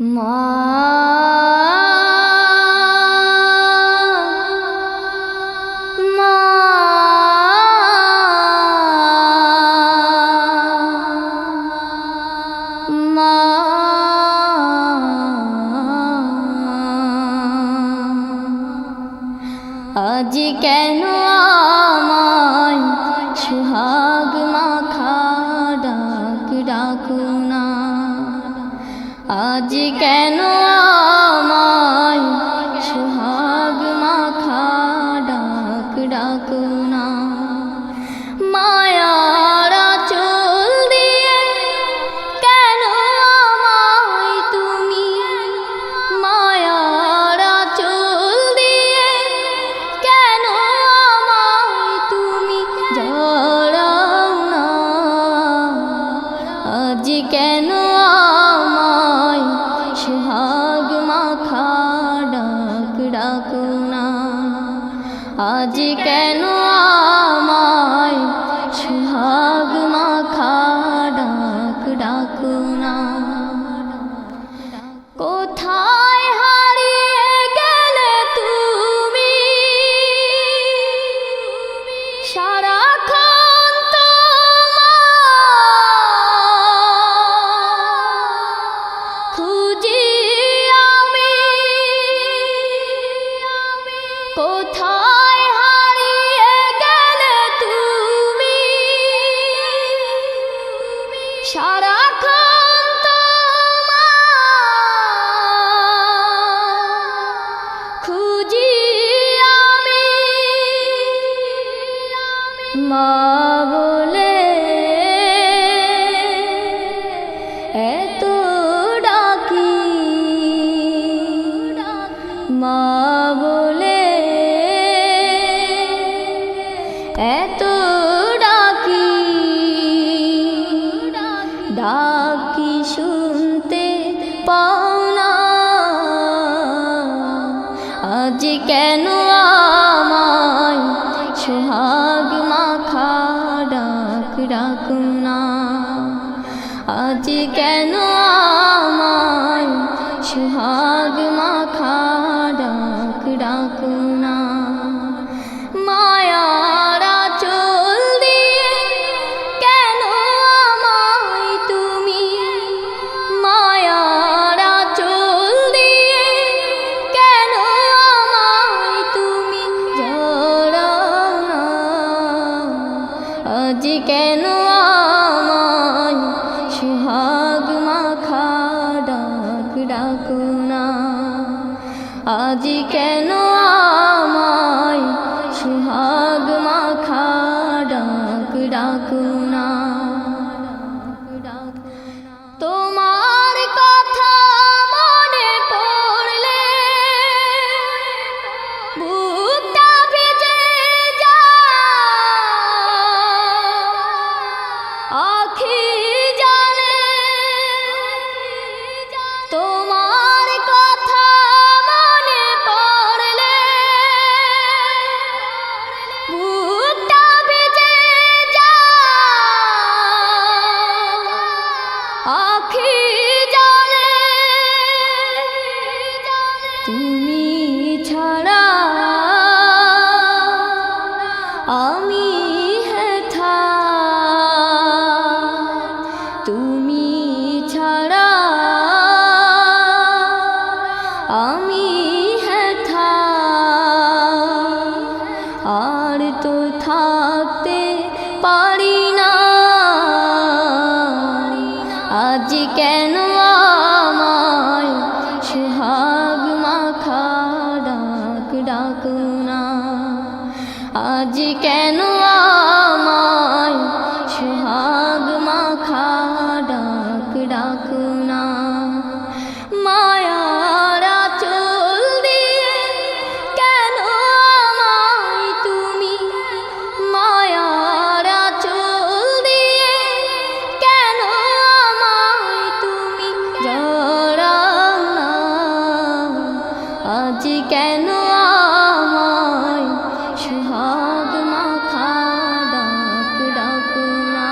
মা মা মা আজ কেন আমায় সুহাগ মাখা ডাক ডাকো না, আজ কেন আমায় সুহাগ মাখা ডাক ডাকো না। মায়ার আঁচল দিয়ে কেন আমায় তুমি, মায়ার আঁচল দিয়ে কেন আমায় তুমি জড়াও না, আজ কেন আমায় সুহাগ মাখা ডাক ডাকো না, আজ কেন আমায় সুহাগ মাখা ডাক ডাকো না। কোথায় হারিয়ে গেলে তুমি, সারাক্ষণ তোমায় খুঁজি আমি, কোথায় হারিয়ে গেলে তুমি, সারাক্ষণ তোমায় খুঁজি আমি। মা বলে এত ডাকি, মা বলে এত ডাকি, ডাকি শুনতে পাও না, আজ কেন আমায় সুহাগ মাখা ডাক ডাকো না, আজ কেন আমায় সুহাগ মাখা ডাক ডাকো না। মায়ার আঁচল দিয়ে কেন আমায় তুমি, মায়ার আঁচল দিয়ে কেন আমায় তুমি জড়াও না, আজ কেন আমায় সুহাগ মাখা ডাক ডাকো না, আজ কেন আমায় সুহাগ মাখা ডাক ডাকো না। তোমার কথা মনে পড়লে বুকটা ভিজে যায়, আখি জলে তোমার কথা মনে পড়লে বুকটা ভিজে যায়, আখি জলে তুমি ছাড়া আমি হেথা, তুমি ছাড়া আমি হেথা, আর তো থাকতে পারি না, আজ কেন আমায় সুহাগ মাখা ডাক ডাকো না, আজ কেন আমায় সুহাগ মাখা ডাক ডাকো না। মায়ার আঁচল দিয়ে কেন আমায় তুমি, মায়ার আঁচল দিয়ে কেন আমায় তুমি জড়াও না, আজ কেন আমায় সুহাগ মাখা ডাক ডাকো না,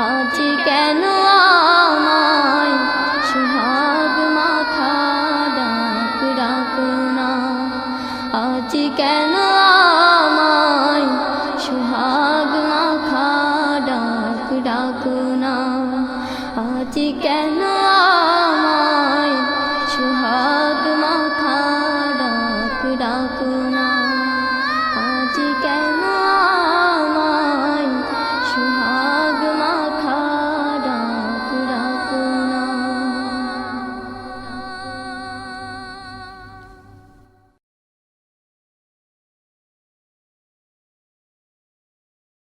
আজ কেন আমায় সুহাগ কেন